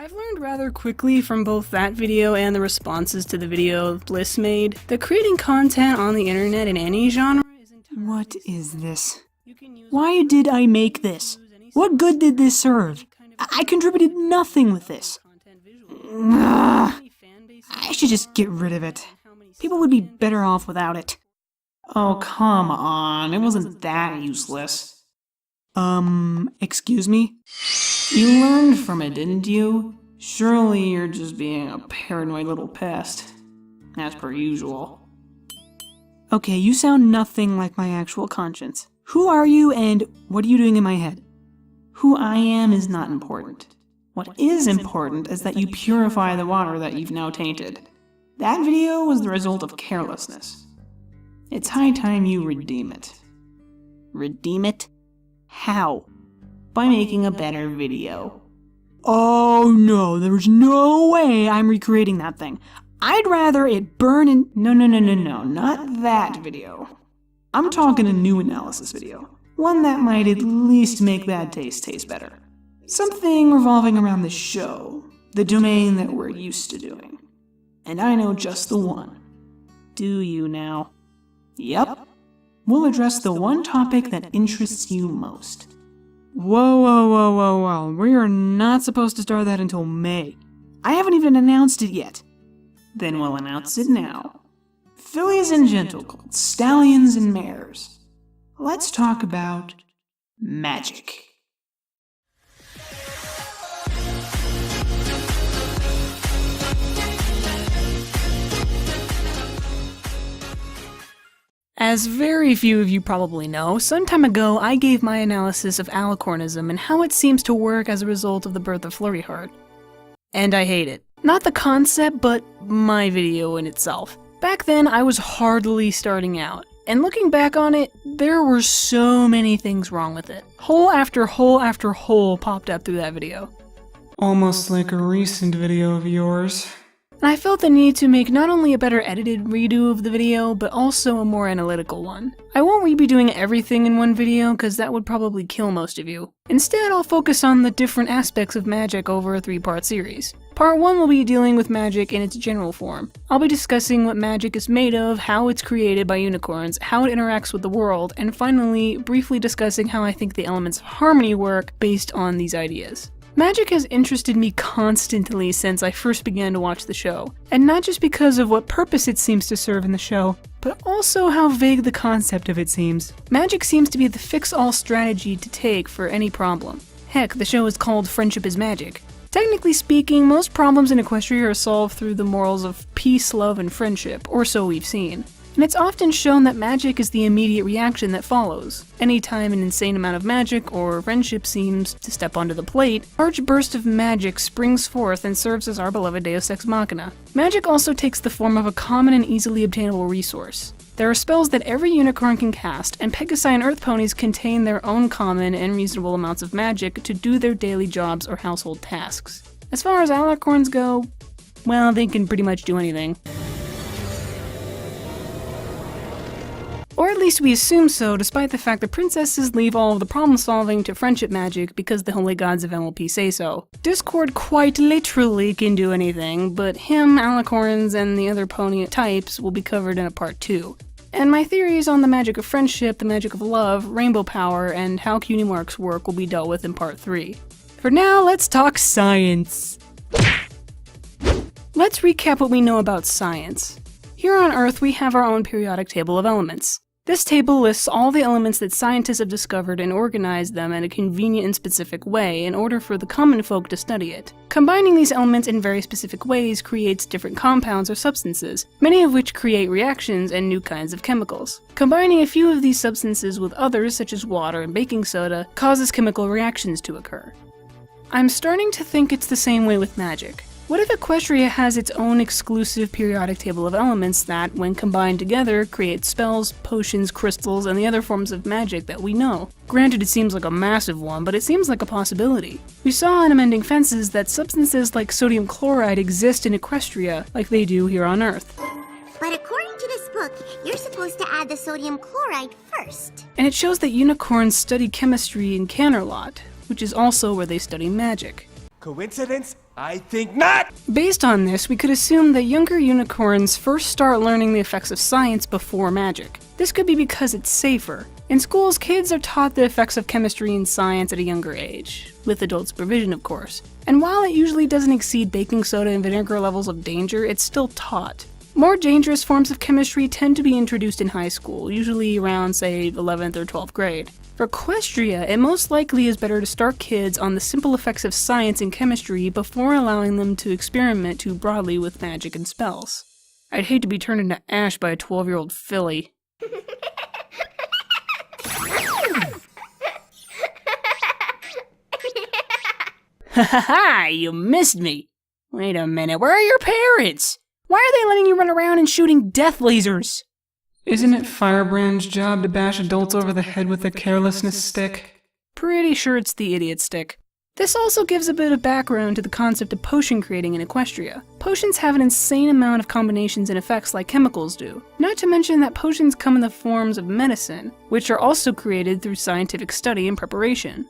I've learned rather quickly from both that video and the responses to the video Bliss made that creating content on the internet in any genre is entirely... What is this? Why did I make this? What good did this serve? I contributed nothing with this. Ugh. I should just get rid of it. People would be better off without it. Oh, come on. It wasn't that useless. Excuse me? You learned from it, didn't you? Surely you're just being a paranoid little pest. As per usual. Okay, you sound nothing like my actual conscience. Who are you and what are you doing in my head? Who I am is not important. What is important is that you purify the water that you've now tainted. That video was the result of carelessness. It's high time you redeem it. Redeem it? How? By making a better video. Oh no, there's no way I'm recreating that thing. I'd rather it burn in— No, not that video. I'm talking a new analysis video. One that might at least make bad taste better. Something revolving around the show, the domain that we're used to doing. And I know just the one. Do you now? Yep. We'll address the one topic that interests you most. Whoa. We are not supposed to start that until May. I haven't even announced it yet. Then we'll announce it now. Fillies and gentle-colts, stallions and mares. Let's talk about magic. As very few of you probably know, some time ago I gave my analysis of alicornism and how it seems to work as a result of the birth of Flurry Heart. And I hate it. Not the concept, but my video in itself. Back then I was hardly starting out, and looking back on it, there were so many things wrong with it. Hole after hole after hole popped up through that video. Almost like a recent video of yours. And I felt the need to make not only a better edited redo of the video, but also a more analytical one. I won't be doing everything in one video, because that would probably kill most of you. Instead, I'll focus on the different aspects of magic over a 3-part series. Part 1 will be dealing with magic in its general form. I'll be discussing what magic is made of, how it's created by unicorns, how it interacts with the world, and finally, briefly discussing how I think the elements of harmony work based on these ideas. Magic has interested me constantly since I first began to watch the show, and not just because of what purpose it seems to serve in the show, but also how vague the concept of it seems. Magic seems to be the fix-all strategy to take for any problem. Heck, the show is called Friendship is Magic. Technically speaking, most problems in Equestria are solved through the morals of peace, love, and friendship, or so we've seen. And it's often shown that magic is the immediate reaction that follows. Anytime an insane amount of magic or friendship seems to step onto the plate, a large burst of magic springs forth and serves as our beloved Deus Ex Machina. Magic also takes the form of a common and easily obtainable resource. There are spells that every unicorn can cast, and Pegasi and Earth Ponies contain their own common and reasonable amounts of magic to do their daily jobs or household tasks. As far as alicorns go, well, they can pretty much do anything. Or at least we assume so, despite the fact that princesses leave all of the problem solving to friendship magic because the holy gods of MLP say so. Discord quite literally can do anything, but him, alicorns, and the other pony types will be covered in a part 2. And my theories on the magic of friendship, the magic of love, rainbow power, and how cutie marks work will be dealt with in part 3. For now, let's talk science. Let's recap what we know about science. Here on Earth, we have our own periodic table of elements. This table lists all the elements that scientists have discovered and organized them in a convenient and specific way in order for the common folk to study it. Combining these elements in very specific ways creates different compounds or substances, many of which create reactions and new kinds of chemicals. Combining a few of these substances with others, such as water and baking soda, causes chemical reactions to occur. I'm starting to think it's the same way with magic. What if Equestria has its own exclusive periodic table of elements that, when combined together, create spells, potions, crystals, and the other forms of magic that we know? Granted, it seems like a massive one, but it seems like a possibility. We saw in Amending Fences that substances like sodium chloride exist in Equestria, like they do here on Earth. But according to this book, you're supposed to add the sodium chloride first. And it shows that unicorns study chemistry in Canterlot, which is also where they study magic. Coincidence? I think not! Based on this, we could assume that younger unicorns first start learning the effects of science before magic. This could be because it's safer. In schools, kids are taught the effects of chemistry and science at a younger age, with adult supervision of course. And while it usually doesn't exceed baking soda and vinegar levels of danger, it's still taught. More dangerous forms of chemistry tend to be introduced in high school, usually around, say, 11th or 12th grade. For Equestria, it most likely is better to start kids on the simple effects of science and chemistry before allowing them to experiment too broadly with magic and spells. I'd hate to be turned into ash by a 12-year-old filly. Ha ha ha! You missed me! Wait a minute, where are your parents? Why are they letting you run around and shooting death lasers? Isn't it Firebrand's job to bash adults over the head with a carelessness stick? Pretty sure it's the idiot stick. This also gives a bit of background to the concept of potion creating in Equestria. Potions have an insane amount of combinations and effects like chemicals do. Not to mention that potions come in the forms of medicine, which are also created through scientific study and preparation.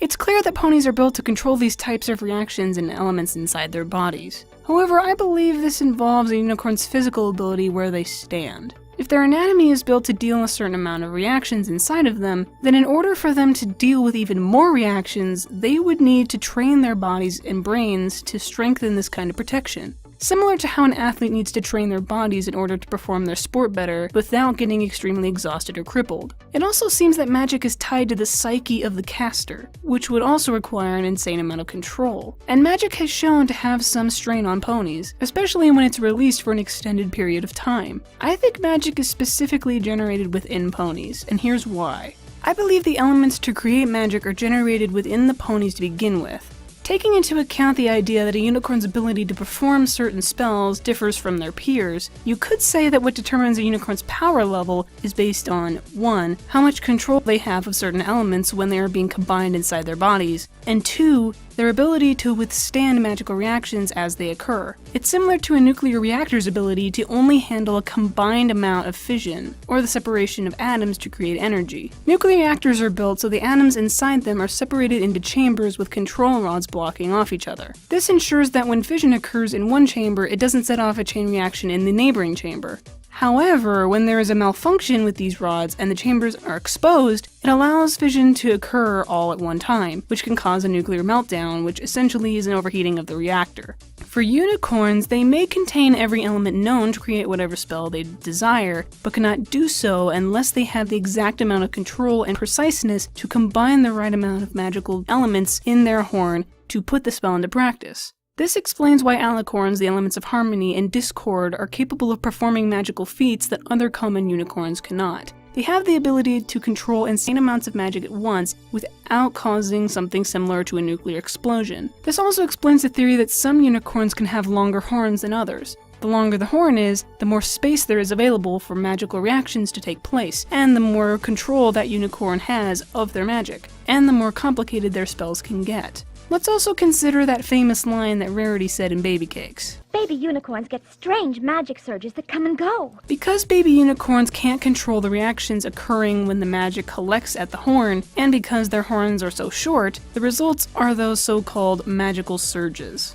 It's clear that ponies are built to control these types of reactions and elements inside their bodies. However, I believe this involves a unicorn's physical ability where they stand. If their anatomy is built to deal a certain amount of reactions inside of them, then in order for them to deal with even more reactions, they would need to train their bodies and brains to strengthen this kind of protection. Similar to how an athlete needs to train their bodies in order to perform their sport better without getting extremely exhausted or crippled. It also seems that magic is tied to the psyche of the caster, which would also require an insane amount of control. And magic has shown to have some strain on ponies, especially when it's released for an extended period of time. I think magic is specifically generated within ponies, and here's why. I believe the elements to create magic are generated within the ponies to begin with. Taking into account the idea that a unicorn's ability to perform certain spells differs from their peers, you could say that what determines a unicorn's power level is based on 1. How much control they have of certain elements when they are being combined inside their bodies, and 2. Their ability to withstand magical reactions as they occur. It's similar to a nuclear reactor's ability to only handle a combined amount of fission, or the separation of atoms to create energy. Nuclear reactors are built so the atoms inside them are separated into chambers with control rods blocking off each other. This ensures that when fission occurs in one chamber, it doesn't set off a chain reaction in the neighboring chamber. However, when there is a malfunction with these rods and the chambers are exposed, it allows fission to occur all at one time, which can cause a nuclear meltdown, which essentially is an overheating of the reactor. For unicorns, they may contain every element known to create whatever spell they desire, but cannot do so unless they have the exact amount of control and preciseness to combine the right amount of magical elements in their horn to put the spell into practice. This explains why alicorns, the elements of harmony and discord, are capable of performing magical feats that other common unicorns cannot. They have the ability to control insane amounts of magic at once without causing something similar to a nuclear explosion. This also explains the theory that some unicorns can have longer horns than others. The longer the horn is, the more space there is available for magical reactions to take place, and the more control that unicorn has of their magic, and the more complicated their spells can get. Let's also consider that famous line that Rarity said in Baby Cakes. Baby unicorns get strange magic surges that come and go. Because baby unicorns can't control the reactions occurring when the magic collects at the horn, and because their horns are so short, the results are those so-called magical surges.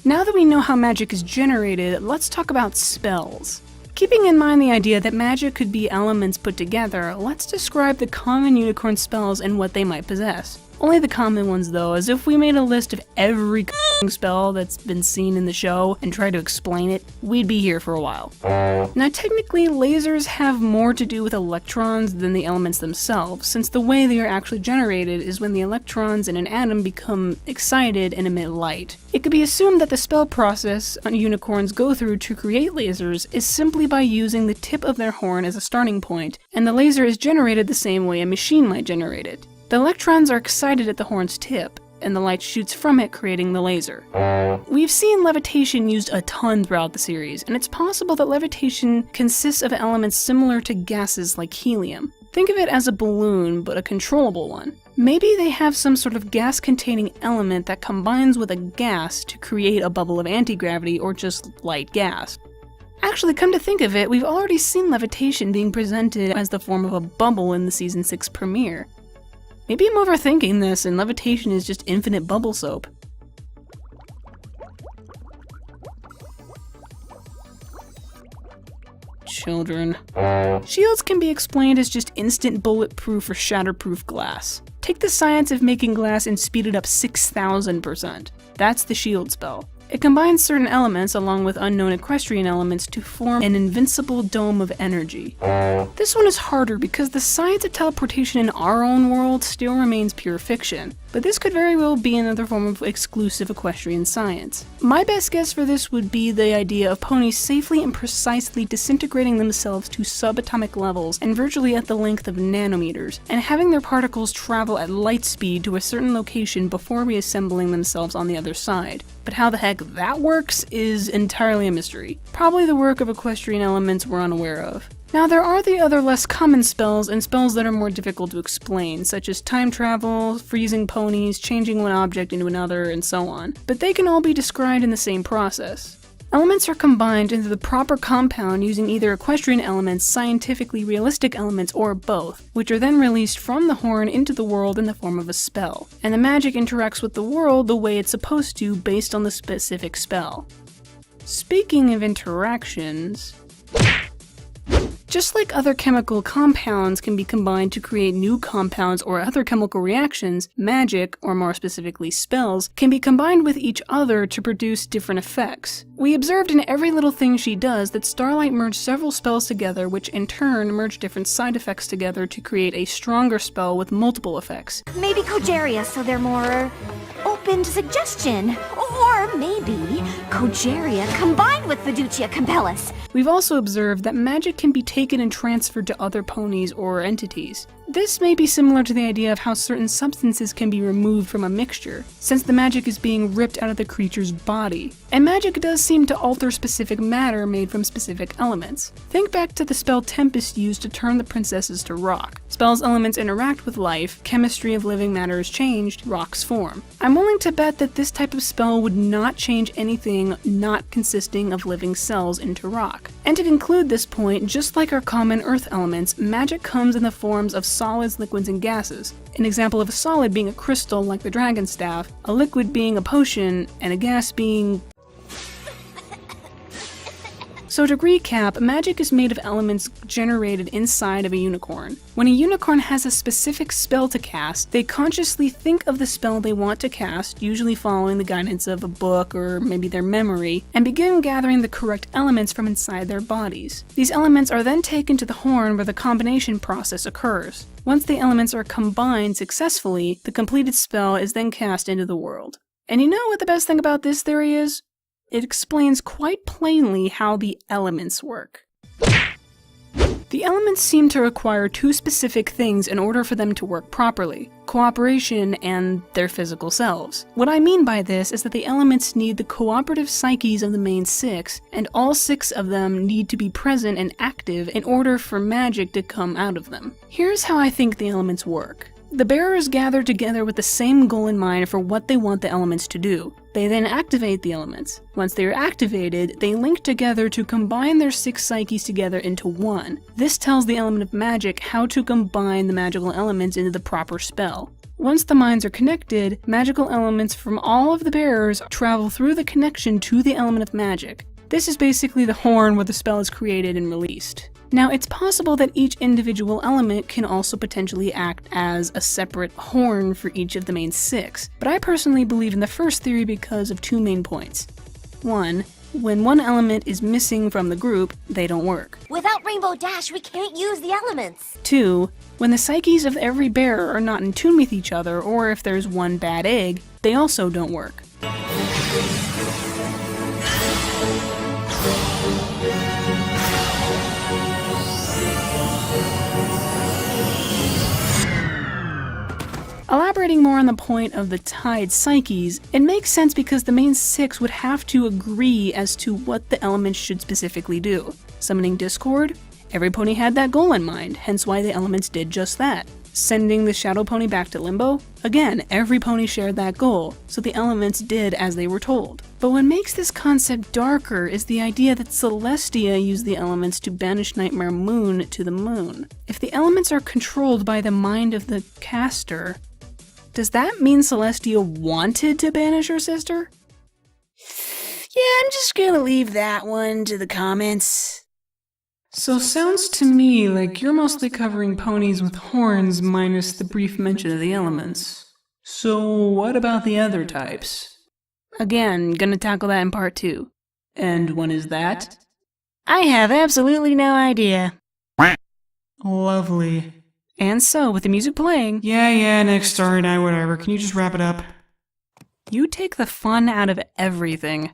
Now that we know how magic is generated, let's talk about spells. Keeping in mind the idea that magic could be elements put together, let's describe the common unicorn spells and what they might possess. Only the common ones though, as if we made a list of every spell that's been seen in the show and tried to explain it, we'd be here for a while. Now technically, lasers have more to do with electrons than the elements themselves, since the way they are actually generated is when the electrons in an atom become excited and emit light. It could be assumed that the spell process unicorns go through to create lasers is simply by using the tip of their horn as a starting point, and the laser is generated the same way a machine might generate it. The electrons are excited at the horn's tip, and the light shoots from it, creating the laser. We've seen levitation used a ton throughout the series, and it's possible that levitation consists of elements similar to gases like helium. Think of it as a balloon, but a controllable one. Maybe they have some sort of gas-containing element that combines with a gas to create a bubble of anti-gravity or just light gas. Actually, come to think of it, we've already seen levitation being presented as the form of a bubble in the Season 6 premiere. Maybe I'm overthinking this and levitation is just infinite bubble soap. Children. Shields can be explained as just instant bulletproof or shatterproof glass. Take the science of making glass and speed it up 6,000%. That's the shield spell. It combines certain elements along with unknown equestrian elements to form an invincible dome of energy. This one is harder because the science of teleportation in our own world still remains pure fiction, but this could very well be another form of exclusive equestrian science. My best guess for this would be the idea of ponies safely and precisely disintegrating themselves to subatomic levels and virtually at the length of nanometers, and having their particles travel at light speed to a certain location before reassembling themselves on the other side. But how the heck that works is entirely a mystery. Probably the work of equestrian elements we're unaware of. Now there are the other less common spells and spells that are more difficult to explain, such as time travel, freezing ponies, changing one object into another, and so on. But they can all be described in the same process. Elements are combined into the proper compound using either equestrian elements, scientifically realistic elements, or both, which are then released from the horn into the world in the form of a spell. And the magic interacts with the world the way it's supposed to based on the specific spell. Speaking of interactions, just like other chemical compounds can be combined to create new compounds or other chemical reactions, magic, or more specifically spells, can be combined with each other to produce different effects. We observed in every little thing she does that Starlight merged several spells together, which in turn merged different side effects together to create a stronger spell with multiple effects. Maybe Kogeria, so they're more open to suggestion. Or maybe Kogeria combined with Fiducia Compellus. We've also observed that magic can be taken and transferred to other ponies or entities. This may be similar to the idea of how certain substances can be removed from a mixture, since the magic is being ripped out of the creature's body. And magic does seem to alter specific matter made from specific elements. Think back to the spell Tempest used to turn the princesses to rock. Spell's elements interact with life, chemistry of living matter is changed, rocks form. I'm willing to bet that this type of spell would not change anything not consisting of living cells into rock. And to conclude this point, just like our common earth elements, magic comes in the forms of solids, liquids, and gases. An example of a solid being a crystal like the dragon staff, a liquid being a potion, and a gas being... So to recap, magic is made of elements generated inside of a unicorn. When a unicorn has a specific spell to cast, they consciously think of the spell they want to cast, usually following the guidance of a book or maybe their memory, and begin gathering the correct elements from inside their bodies. These elements are then taken to the horn where the combination process occurs. Once the elements are combined successfully, the completed spell is then cast into the world. And you know what the best thing about this theory is? It explains quite plainly how the elements work. The elements seem to require two specific things in order for them to work properly: cooperation and their physical selves. What I mean by this is that the elements need the cooperative psyches of the main six, and all six of them need to be present and active in order for magic to come out of them. Here's how I think the elements work. The bearers gather together with the same goal in mind for what they want the elements to do. They then activate the elements. Once they are activated, they link together to combine their six psyches together into one. This tells the element of magic how to combine the magical elements into the proper spell. Once the minds are connected, magical elements from all of the bearers travel through the connection to the element of magic. This is basically the horn where the spell is created and released. Now, it's possible that each individual element can also potentially act as a separate horn for each of the main six, but I personally believe in the first theory because of two main points. 1. When one element is missing from the group, they don't work. Without Rainbow Dash, we can't use the elements. 2. When the psyches of every bearer are not in tune with each other, or if there's one bad egg, they also don't work. Elaborating more on the point of the tied psyches, it makes sense because the main six would have to agree as to what the elements should specifically do. Summoning discord? Every pony had that goal in mind, hence why the elements did just that. Sending the shadow pony back to Limbo? Again, every pony shared that goal, so the elements did as they were told. But what makes this concept darker is the idea that Celestia used the elements to banish Nightmare Moon to the moon. If the elements are controlled by the mind of the caster, does that mean Celestia wanted to banish her sister? Yeah, I'm just gonna leave that one to the comments. So sounds to me like you're mostly covering ponies with horns minus the brief mention of the elements. So what about the other types? Again, gonna tackle that in part 2. And when is that? I have absolutely no idea. Lovely. And so, with the music playing, Yeah, next story night, whatever. Can you just wrap it up? you take the fun out of everything.